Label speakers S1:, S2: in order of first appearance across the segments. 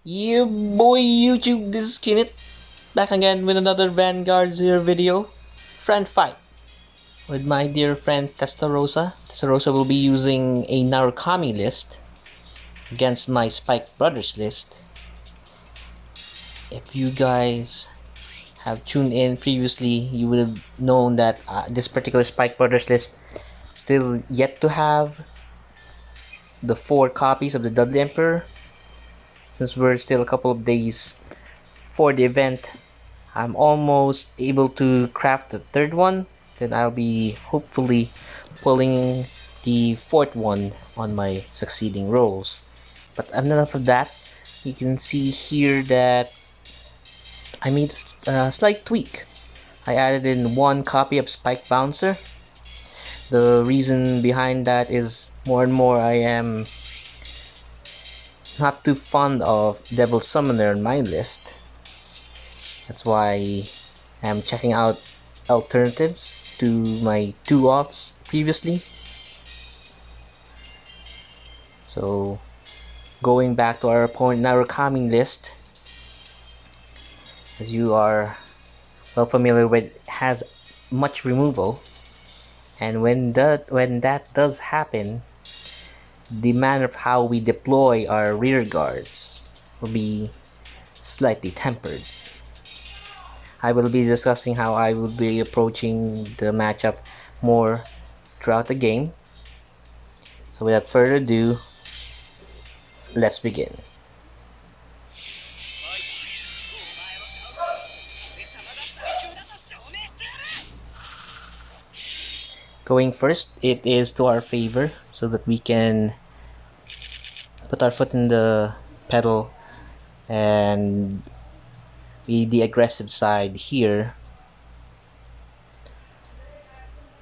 S1: You boy YouTube, this is Kinit, back again with another Vanguard Zero video. Friend fight with my dear friend Testarossa. Testarossa will be using a Narukami list against my Spike Brothers list. If you guys have tuned in previously, you would have known that this particular Spike Brothers list still yet to have the 4 copies of the Dudley Emperor. Since we're still a couple of days for the event, I'm almost able to craft the 3rd one. Then I'll be hopefully pulling the 4th one on my succeeding rolls. But enough of that. You can see here that I made a slight tweak. I added in 1 copy of Spike Bouncer. The reason behind that is more and more I am not too fond of Devil Summoner on my list. That's why I'm checking out alternatives to my 2-offs previously. So going back to our opponent Narukami list, as you are well familiar with, has much removal, and when that does happen, the manner of how we deploy our rear guards will be slightly tempered. I will be discussing how I will be approaching the matchup more throughout the game. So without further ado, let's begin. Going first, it is to our favor so that we can put our foot in the pedal and be the aggressive side here.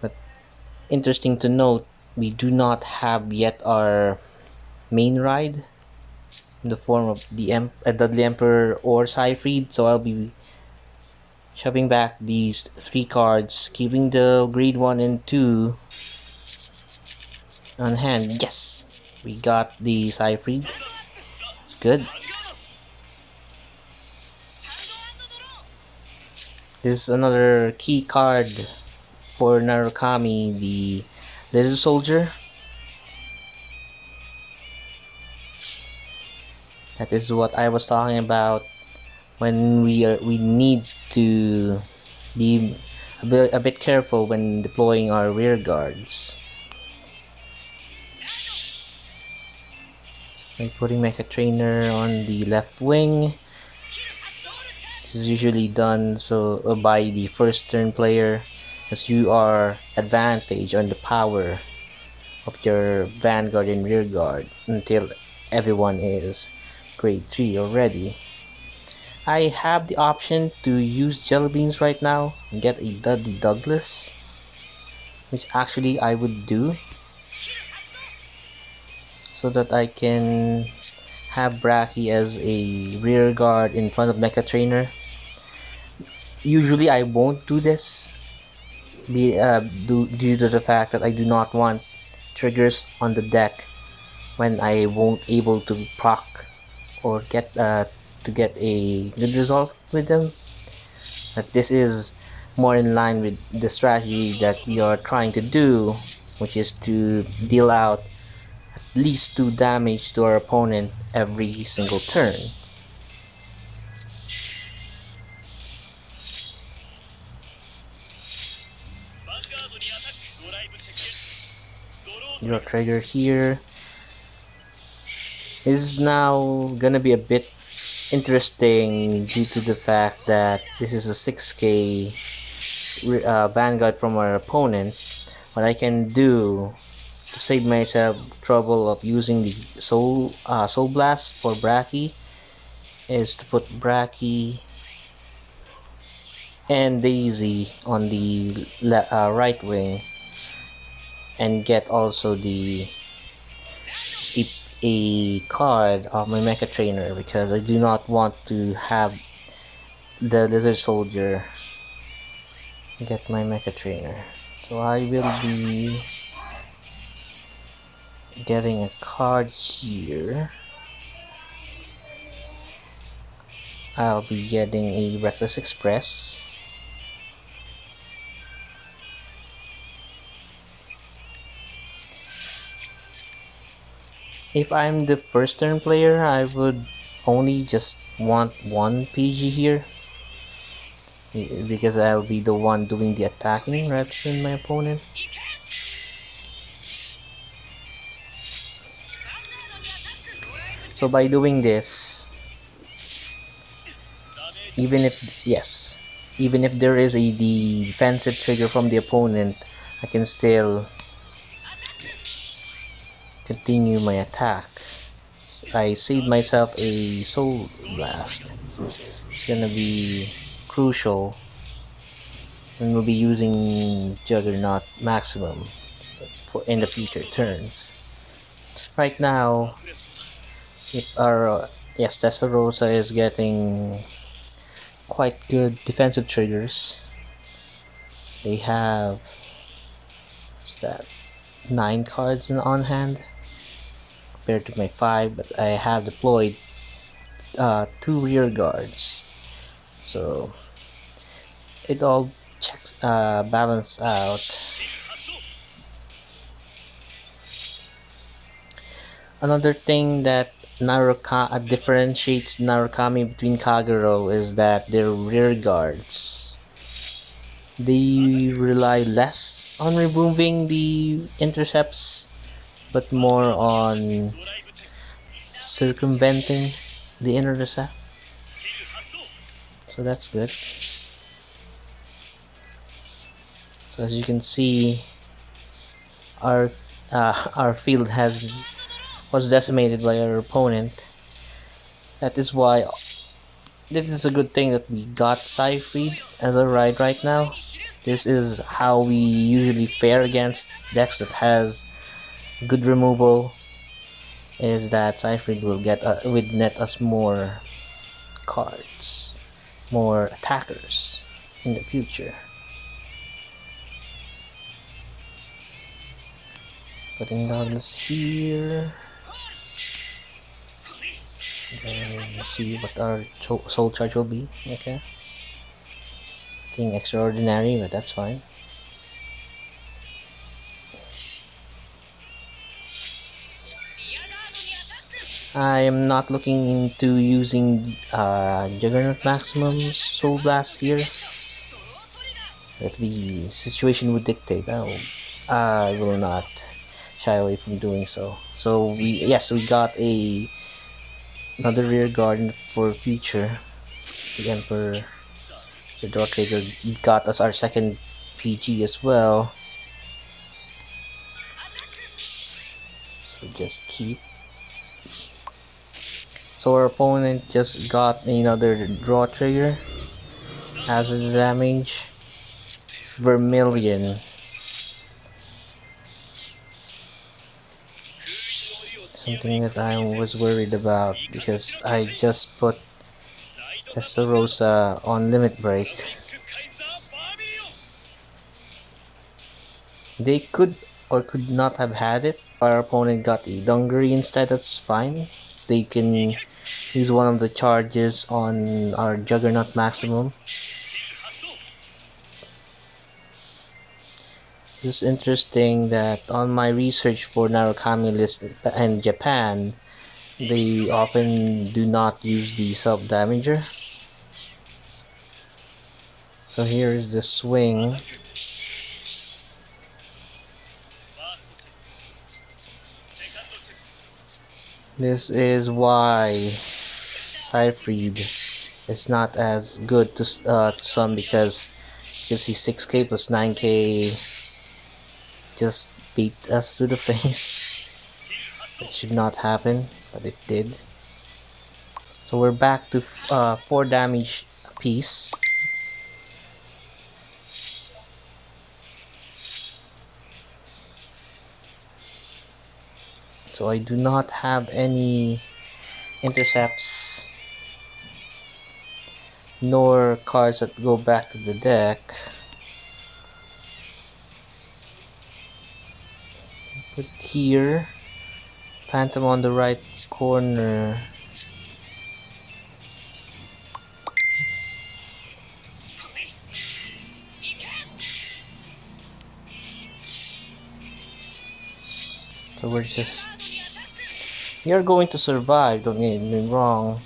S1: But interesting to note, we do not have yet our main ride in the form of the Dudley Emperor or Siegfried, so I'll be shoving back these 3 cards, keeping the grade 1 and 2 on hand. Yes, we got the Siegfried. It's good. This is another key card for Narukami, the Little Soldier. That is what I was talking about when we need to be a bit careful when deploying our rear guards. Like putting Mecha Trainer on the left wing. This is usually done by the first turn player, as you are advantage on the power of your Vanguard and rear guard until everyone is grade 3 already. I have the option to use Jelly Beans right now and get a Dudley Douglas, which actually I would do, so that I can have Bracky as a rear guard in front of Mecha Trainer. Usually I won't do this due to the fact that I do not want triggers on the deck when I won't able to proc or get to get a good result with them. But this is more in line with the strategy that we are trying to do, which is to deal out at least 2 damage to our opponent every single turn. Your trigger here is now gonna be a bit interesting due to the fact that this is a 6k Vanguard from our opponent. What I can do to save myself the trouble of using the Soul Blast for Bracky is to put Bracky and Daisy on the right wing, and get also a card of my Mecha Trainer, because I do not want to have the Lizard Soldier get my Mecha Trainer. So I will be getting a card here I'll be getting a Reckless Express. If I'm the first turn player, I would only just want one PG here, because I'll be the one doing the attacking rather than my opponent. So by doing this, even if there is a defensive trigger from the opponent, I can still continue my attack. I saved myself a Soul Blast. It's gonna be crucial, and we'll be using Juggernaut maximum for in the future turns. Right now, if our yes, Testarossa is getting quite good defensive triggers. They have, what's that, 9 cards on hand compared to my 5, but I have deployed 2 rear guards, so it all checks balance out. Another thing that differentiates Narukami between Kagero is that their rear guards, they rely less on removing the intercepts but more on circumventing the intercept, so that's good. So as you can see, our our field was decimated by our opponent. That is why this is a good thing that we got Siegfried as a ride right now. This is how we usually fare against decks that has good removal, is that Siegfried will net us more cards, more attackers in the future. Putting down this here. Then let's see what our soul charge will be. Okay. Nothing extraordinary, but that's fine. I am not looking into using Juggernaut Maximum's Soul Blast here. If the situation would dictate, I will not shy away from doing so. So we got another rear guard for future. The Emperor, the Dark Trader got us our second PG as well. So just keep. So our opponent just got another draw trigger as a damage. Vermilion. Something that I was worried about because I just put Testarossa on limit break. They could or could not have had it. Our opponent got a Dungaree instead, that's fine. They can use one of the charges on our Juggernaut Maximum. It's interesting that on my research for Narukami list in Japan, they often do not use the self-damager. So here is the swing. This is why Siegfried is not as good to some, because you see 6k plus 9k just beat us to the face. That should not happen, but it did. So we're back to 4 damage apiece. So I do not have any intercepts nor cards that go back to the deck. Put it here. Phantom on the right corner. So you're going to survive, don't get me wrong.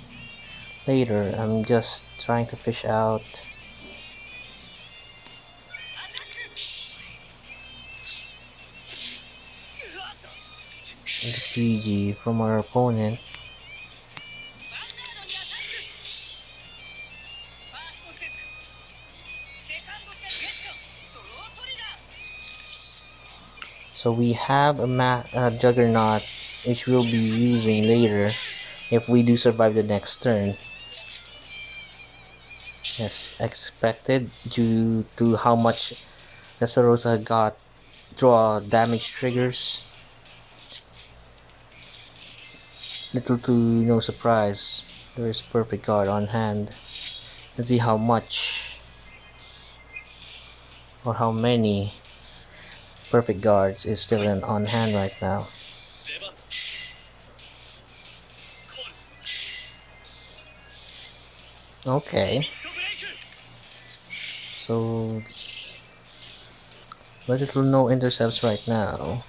S1: Later, I'm just trying to fish out the PG from our opponent. So we have a Juggernaut, which we'll be using later if we do survive the next turn. As expected, due to how much Dressrosa got draw damage triggers. Little to no surprise, there is a perfect guard on hand. Let's see how much or how many perfect guards is still on hand right now. Okay. So but little no intercepts right now.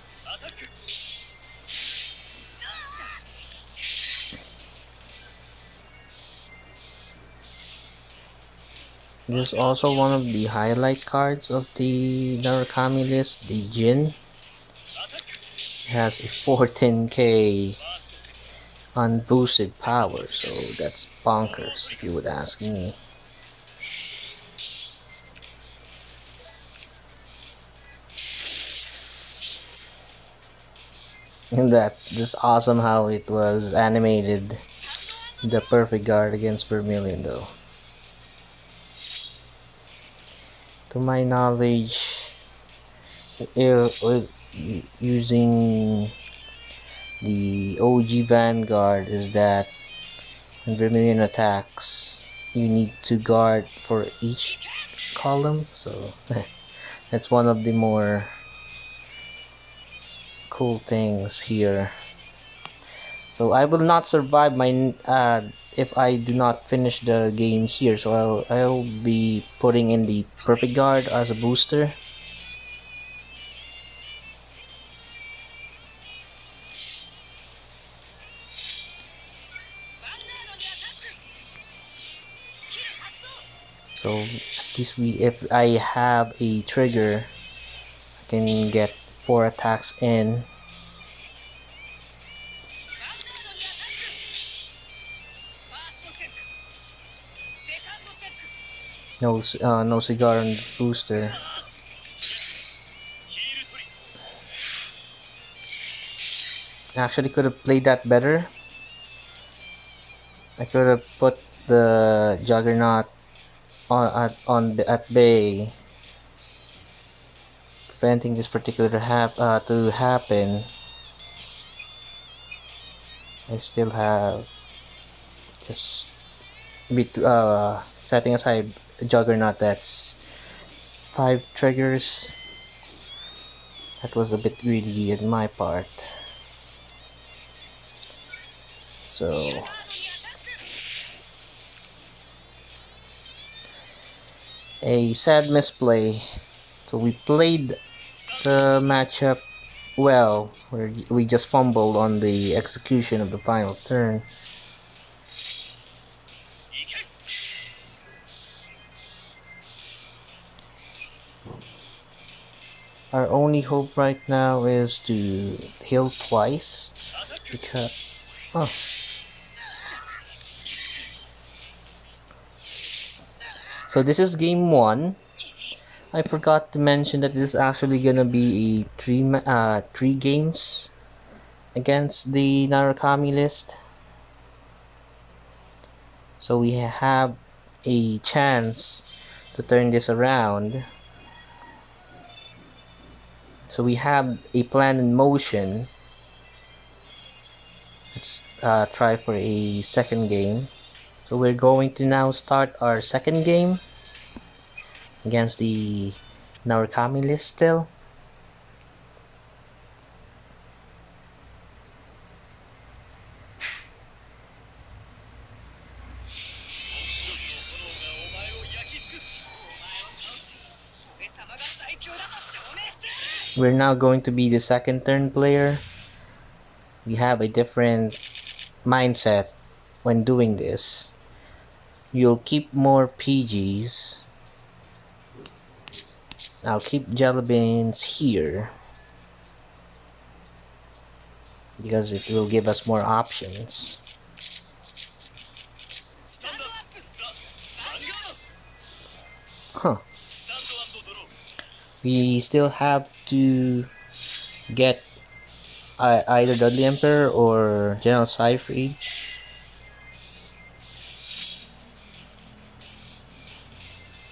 S1: This is also one of the highlight cards of the Narukami list, the Jin. It has a 14k unboosted power, so that's bonkers if you would ask me. And that just awesome how it was animated. The perfect guard against Vermilion though. To my knowledge, using the OG Vanguard is that when Vermilion attacks, you need to guard for each column, so that's one of the more cool things here. So I will not survive my if I do not finish the game here, so I'll be putting in the perfect guard as a booster. So at least if I have a trigger, I can get 4 attacks in. No cigar on the booster. Actually, could have played that better. I could have put the Juggernaut at bay, preventing this particular to happen. I still have just setting aside a Juggernaut that's 5 triggers. That was a bit greedy on my part. So a sad misplay. So we played the matchup well, where we just fumbled on the execution of the final turn. Our only hope right now is to heal twice, because so this is game 1. I forgot to mention that this is actually gonna be a 3 games against the Narukami list. So we have a chance to turn this around. So we have a plan in motion. Let's try for a second game. So we're going to now start our second game against the Narukami list still. We're now going to be the second turn player. we have a different mindset when doing this. You'll keep more PGs. I'll keep jelly beans here because it will give us more options. Huh. We still have to get either Dudley Emperor or General Seyfried.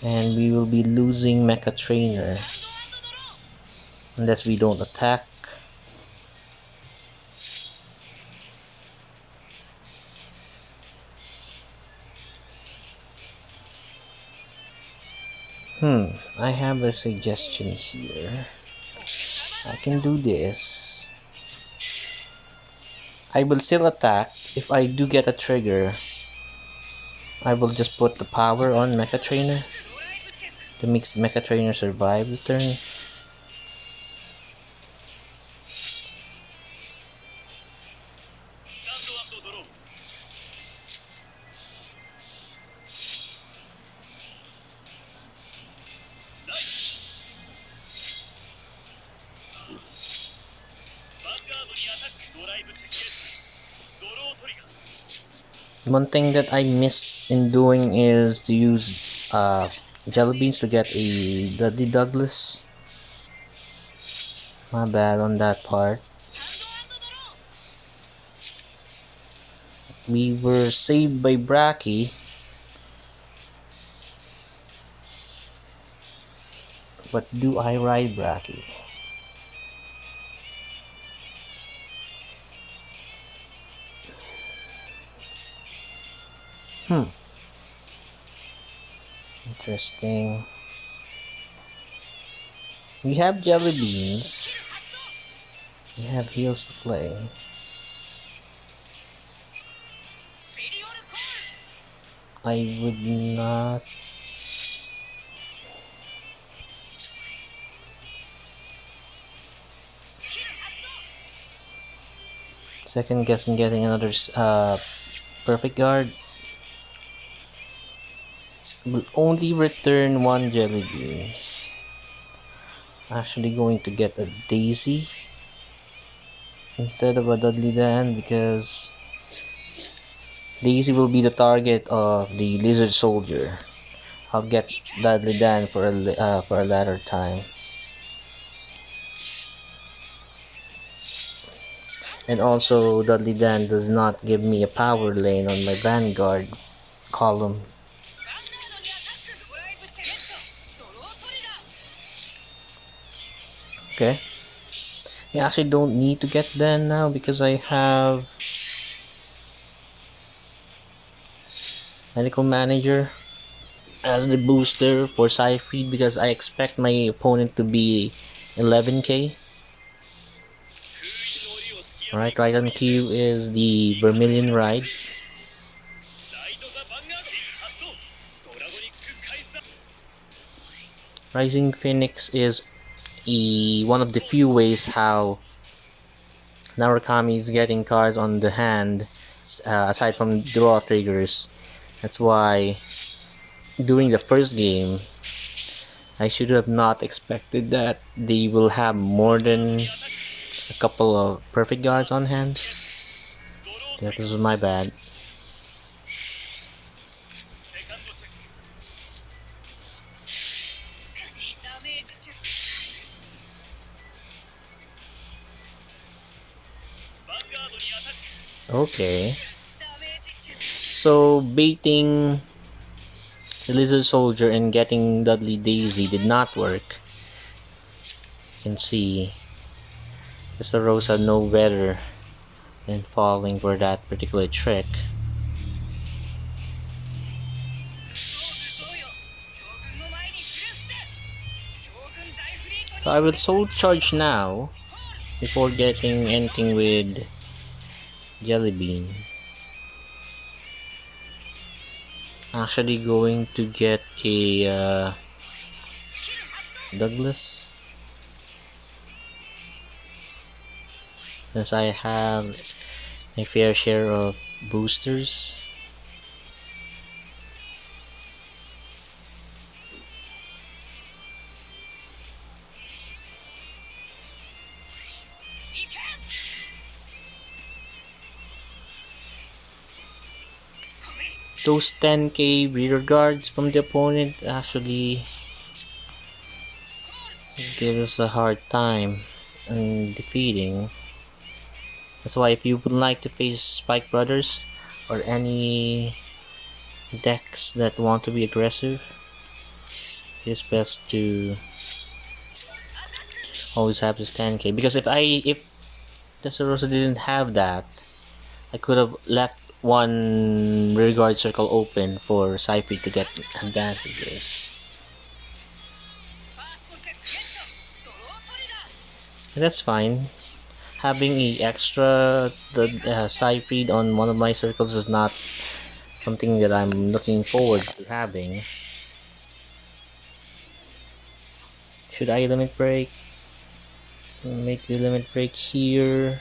S1: And we will be losing Mecha Trainer unless we don't attack. I have a suggestion here. I can do this. I will still attack. If I do get a trigger, I will just put the power on Mecha Trainer to make Mecha Trainer survive the turn. One thing that I missed in doing is to use jelly beans to get a Dudley Douglas. My bad on that part. We were saved by Bracky. But do I ride Bracky? Interesting. We have jelly beans. We have heals to play. I would not. Second guessing getting another perfect guard. Will only return one jelly beans. Actually going to get a Daisy instead of a Dudley Dan because Daisy will be the target of the Lizard Soldier. I'll get Dudley Dan for a later time. And also Dudley Dan does not give me a power lane on my Vanguard column. Okay. I actually don't need to get Dan now because I have Medical Manager as the booster for Seyfried because I expect my opponent to be 11k. Alright, right on Kyou is the Vermilion Ride. Rising Phoenix is one of the few ways how Narukami is getting cards on the hand aside from draw triggers. That's why during the first game I should have not expected that they will have more than a couple of perfect guards on hand. Yeah, this was my bad. Okay. So baiting the Lizard Soldier and getting Dudley Daisy did not work. You can see Rosa know better than falling for that particular trick. So I will soul charge now before getting anything with Jelly Bean. Actually going to get a Douglas. since I have a fair share of boosters. Those 10k rear guards from the opponent actually give us a hard time in defeating. That's why if you would like to face Spike Brothers or any decks that want to be aggressive, it's best to always have this 10k, because if Testarossa didn't have that, I could have left one rearguard circle open for Cypher to get advantages. And that's fine. Having a extra Cypher on one of my circles is not something that I'm looking forward to having. Should I limit break? Make the limit break here.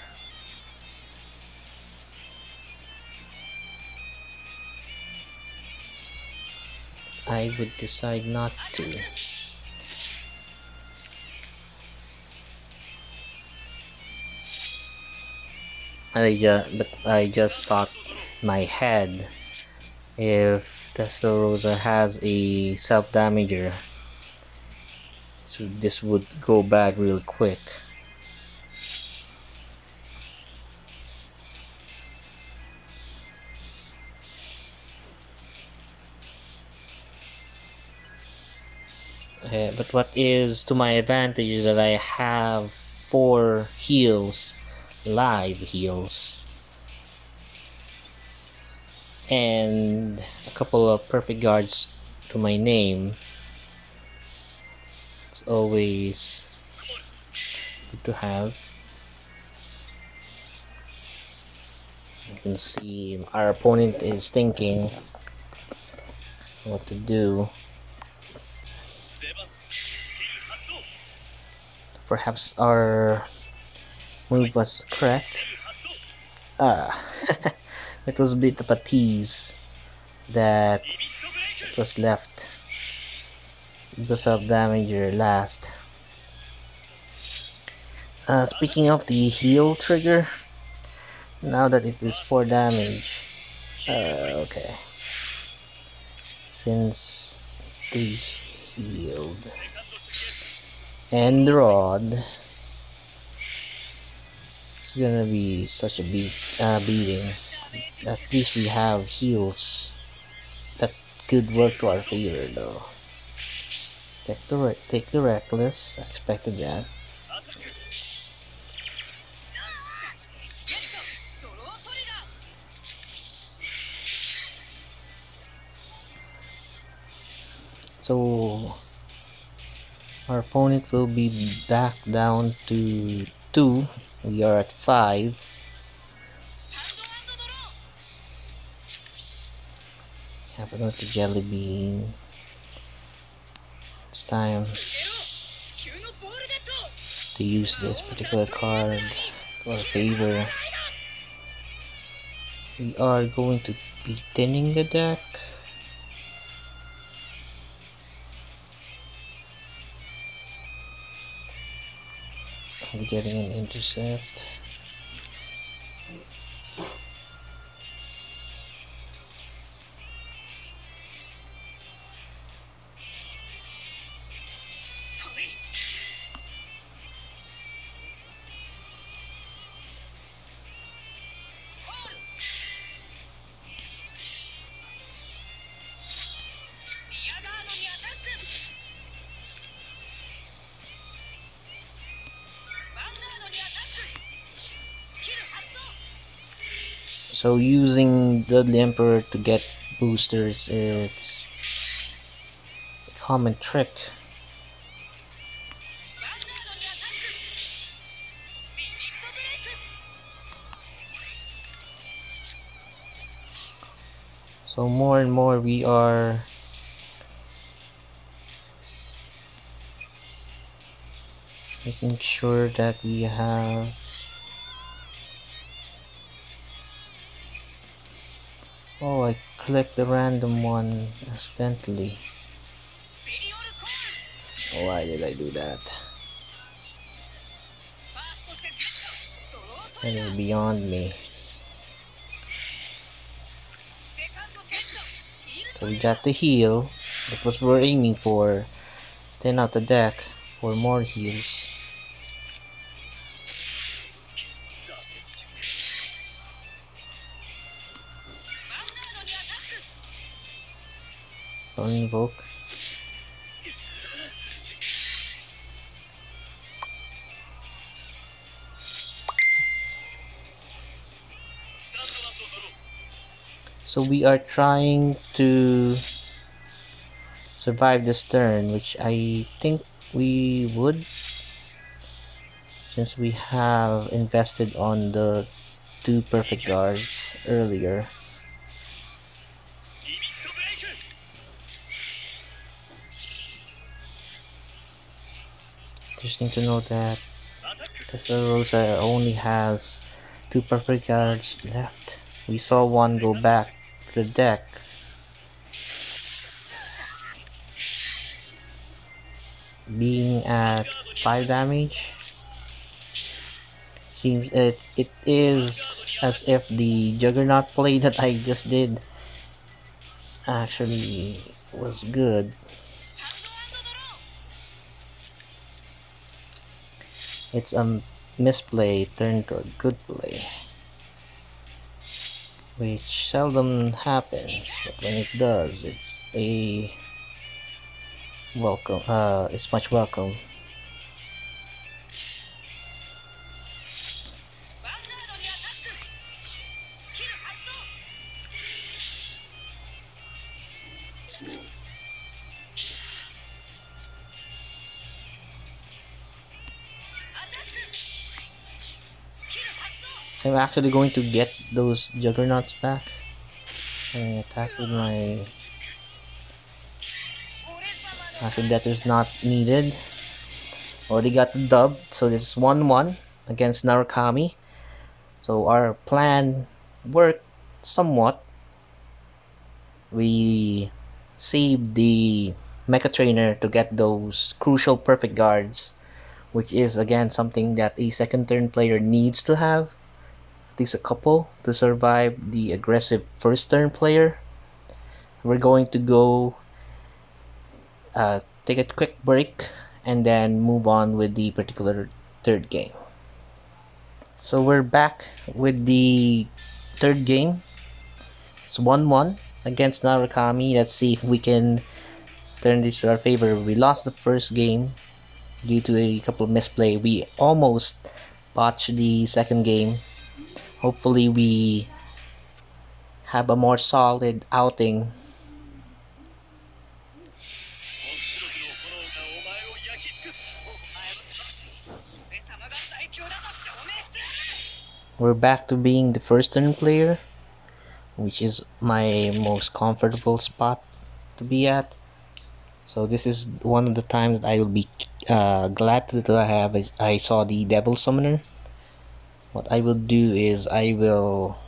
S1: I would decide not to. But I just thought in my head, if Testarossa has a self-damager, so this would go bad real quick. But what is to my advantage is that I have 4 heals, live heals, and a couple of perfect guards to my name. It's always good to have. You can see our opponent is thinking what to do. Perhaps our move was correct. It was a bit of a tease that it was left the self-damager last. Speaking of the heal trigger, now that it is 4 damage, okay, since 3 healed and the rod, it's gonna be such a beating. At least we have heals that could work to our favor though. Take the reckless. I expected that. So our opponent will be back down to 2. We are at 5. Have another jelly bean. It's time to use this particular card to our favor. We are going to be thinning the deck. We're getting an intercept. So using Dudley Emperor to get boosters, it's a common trick. So more and more we are making sure that we have Oh, I clicked the random one accidentally. Why did I do that? That is beyond me. So we got the heal. That was we're aiming for. 10 out the deck for more heals. Don't invoke. So we are trying to survive this turn, which I think we would, since we have invested on the 2 perfect guards earlier. Interesting to know that Testarossa only has 2 perfect guards left. We saw one go back to the deck. Being at 5 damage. Seems it is as if the Juggernaut play that I just did actually was good. It's a misplay turned to a good play, which seldom happens, but when it does, it's a welcome. It's much welcome. I'm actually going to get those Juggernauts back. And attack with my. Actually, that is not needed. Already got the dub, so this is 1-1 against Narukami. So our plan worked somewhat. We saved the Mecha Trainer to get those crucial perfect guards, which is again something that a second turn player needs to have. At least a couple to survive the aggressive first turn player. We're going to go take a quick break and then move on with the particular third game. So we're back with the third game. It's 1-1 against Narukami. Let's see if we can turn this to our favor. We lost the first game due to a couple of misplay. We almost botched the second game. Hopefully we have a more solid outing. We're back to being the first turn player, which is my most comfortable spot to be at. So this is one of the times that I will be glad that I saw the Devil Summoner. What I will do is I will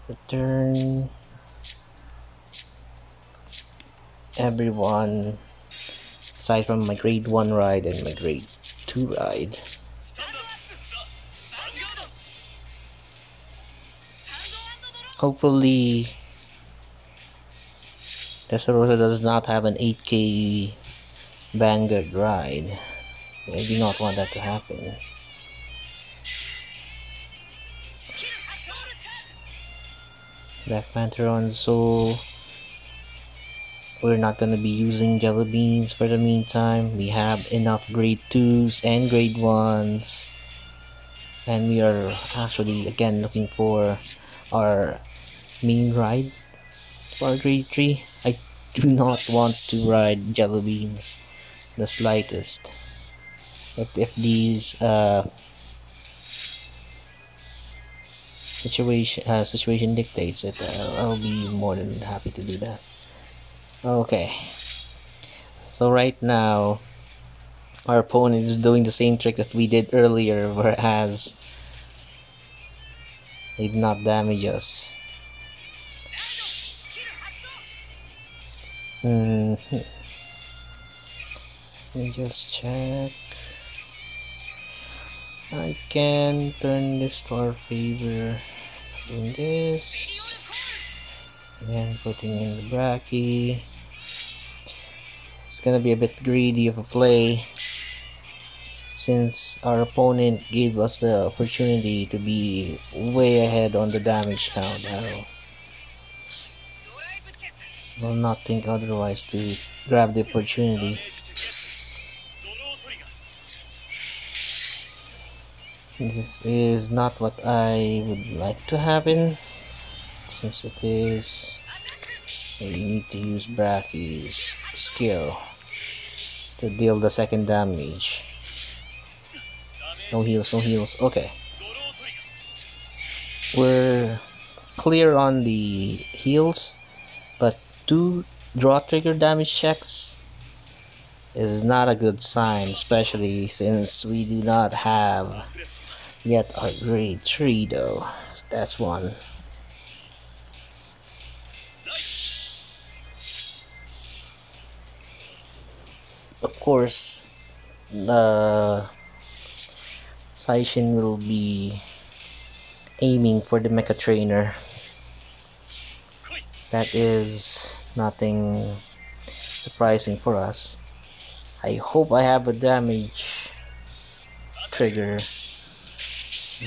S1: return everyone aside from my grade 1 ride and my grade 2 ride. Hopefully Testarossa does not have an 8k Vanguard ride. I do not want that to happen. Black Pantheron, so we're not gonna be using jelly beans for the meantime. We have enough grade 2s and grade 1s. And we are actually again looking for our main ride for grade 3. I do not want to ride jelly beans the slightest. If these situation dictates it, I'll be more than happy to do that. Okay, so right now our opponent is doing the same trick that we did earlier, whereas they did not damage us. Let me just check. I can turn this to our favor. Doing this. And putting in the Bracky. It's gonna be a bit greedy of a play, since our opponent gave us the opportunity to be way ahead on the damage count. I will not think otherwise to grab the opportunity. This is not what I would like to happen, since it is we need to use Bracky's skill to deal the second damage. No heals, no heals. Okay. We're clear on the heals, but 2 draw trigger damage checks is not a good sign, especially since we do not have yet our grade 3 though. So that's one. Of course, the Saishin will be aiming for the Mecha Trainer. That is nothing surprising for us. I hope I have a damage trigger,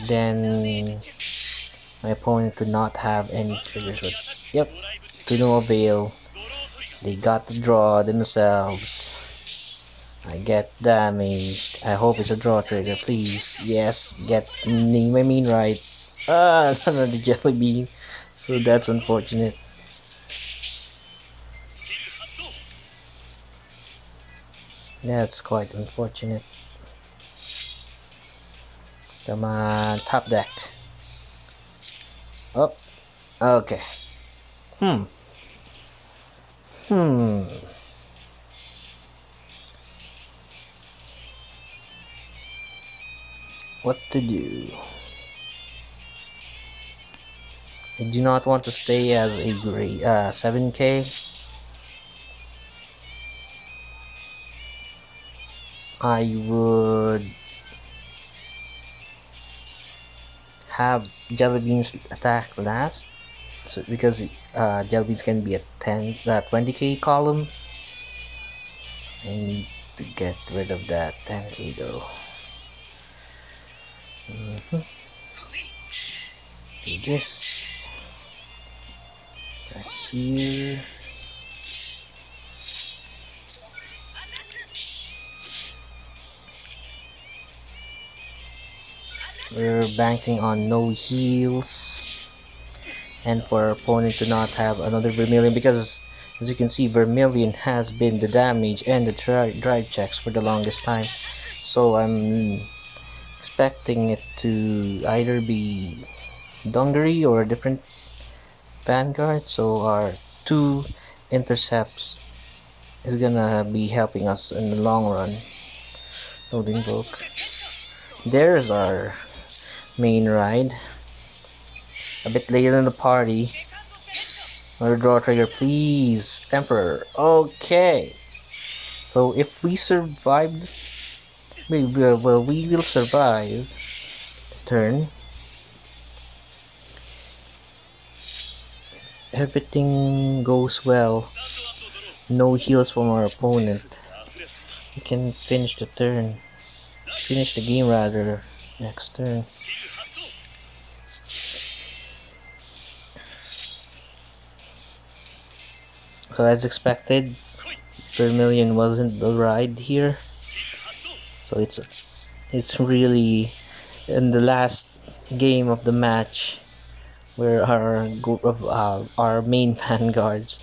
S1: then my opponent to not have any triggers. But yep, to no avail. They got the draw themselves. I get damaged. I hope it's a draw trigger, please. Yes, name my mean right. Ah, another jelly bean. So that's unfortunate. That's quite unfortunate. Come on, top deck. Oh, okay. What to do? I do not want to stay as a grade 7K. I would have Jellybeans attack last, so because Jellybeans can be a 20k column. I need to get rid of that 10k though. Do this back here. We're banking on no heals, and for our opponent to not have another Vermilion, because as you can see, Vermilion has been the damage and the drive checks for the longest time. So I'm expecting it to either be Dungaree or a different Vanguard. So our 2 intercepts is gonna be helping us in the long run. Loading book. There's our main ride. A bit later in the party. Another draw trigger, please. Emperor. Okay. So if we survive, we will survive the turn. Everything goes well. No heals from our opponent. We can finish the turn. Finish the game rather. Next turn. So as expected, Vermilion wasn't the ride here. So it's really in the last game of the match where our group of our main vanguards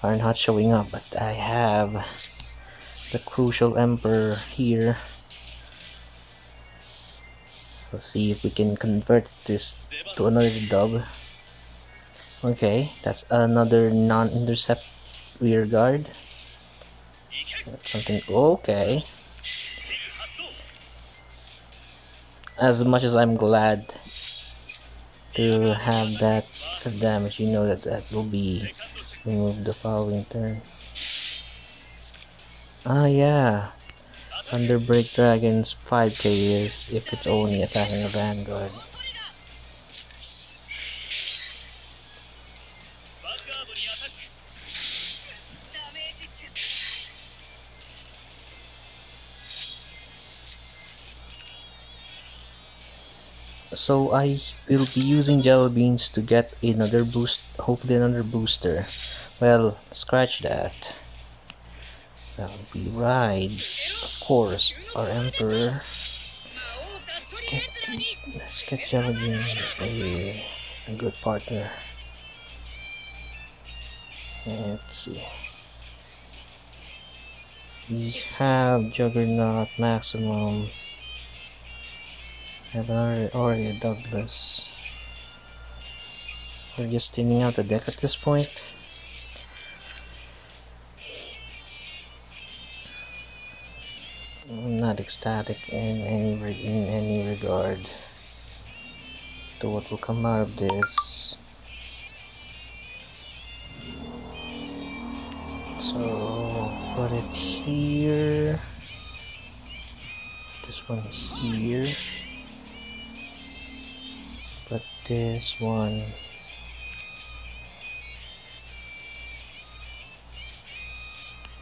S1: are not showing up, but I have the crucial Emperor here. Let's see if we can convert this to another dub. Okay, that's another non-intercept rear guard. That's something okay. As much as I'm glad to have that damage, you know that will be removed the following turn. Ah, yeah. Thunderbreak Dragon's 5k is if it's only attacking a Vanguard. So I will be using Jelly Beans to get another boost, hopefully another booster. Well, scratch that. That'll be right. Of course, our Emperor. Let's get Jelly Beans, a good partner. Let's see. We have Juggernaut, Maximum. We have already a Douglas. We're just thinning out the deck at this point. I'm not ecstatic in any regard to what will come out of this. So put it here. This one here. Put this one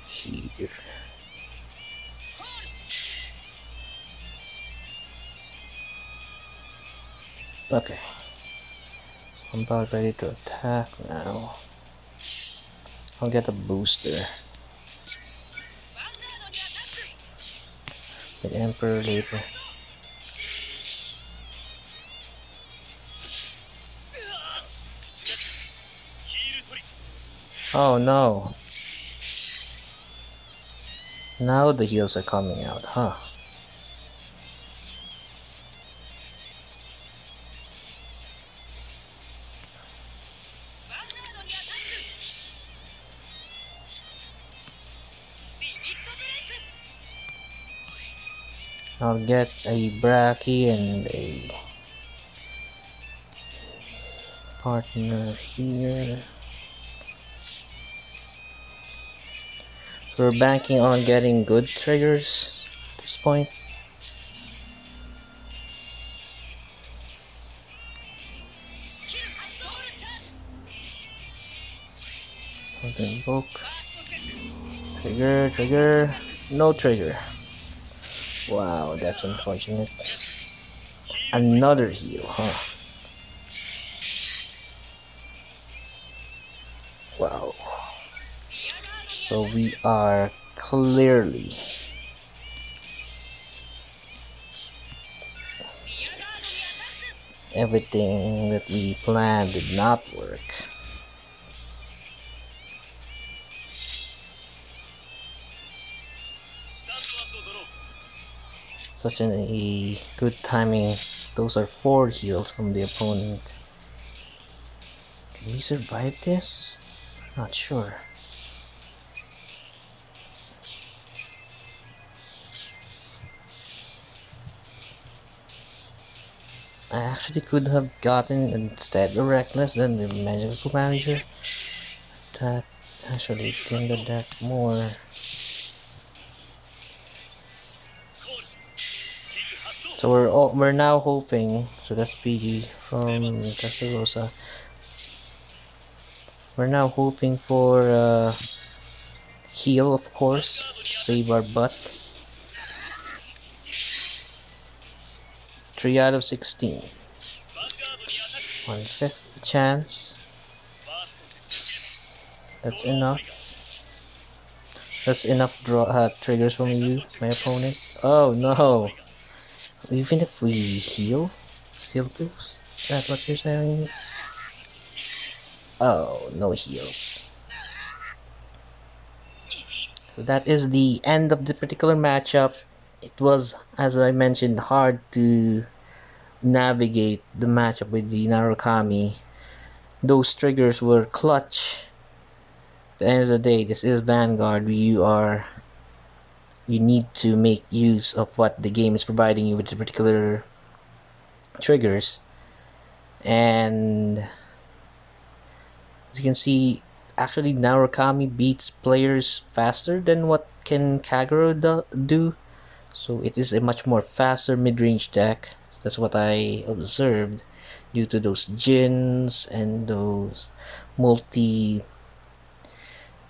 S1: here. Okay. I'm about ready to attack now. I'll get a booster. The Emperor later. Oh no. Now the heals are coming out, huh? I'll get a Bracky and a partner here. We're banking on getting good triggers at this point. Invoke. Trigger. No trigger. Wow, that's unfortunate. Another heal, huh? Wow. So we are clearly everything that we planned did not work. Such a good timing. Those are 4 heals from the opponent. Can we survive this? Not sure. I actually could have gotten instead a Reckless than the Magical Manager. That actually thinned the deck more. So we're now hoping. So that's PG from Casarosa. We're now hoping for heal, of course, save our butt. 3 out of 16. 1/5 chance. That's enough. That's enough triggers from you, my opponent. Oh no! Even if we heal, still lose. Is that what you're saying? Oh, no heals. So that is the end of the particular matchup. It was, as I mentioned, hard to navigate the matchup with the Narukami. Those triggers were clutch. At the end of the day, this is Vanguard. You need to make use of what the game is providing you with the particular triggers. And as you can see, actually Narukami beats players faster than what can Kagero do. So it is a much more faster mid-range deck. That's what I observed due to those Jins and those multi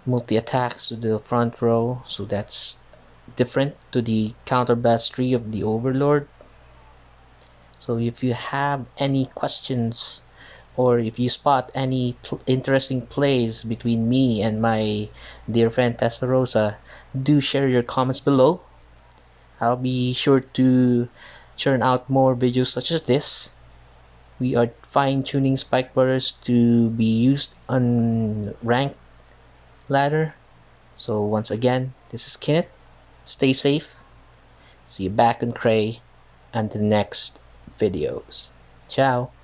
S1: attacks to the front row. So that's different to the counterblast tree of the Overlord. So if you have any questions or if you spot any interesting plays between me and my dear friend Testarossa, do share your comments below. I'll be sure to churn out more videos such as this. We are fine-tuning spike butters to be used on ranked ladder. So once again, this is Kenneth. Stay safe. See you back on Cray and the next videos. Ciao.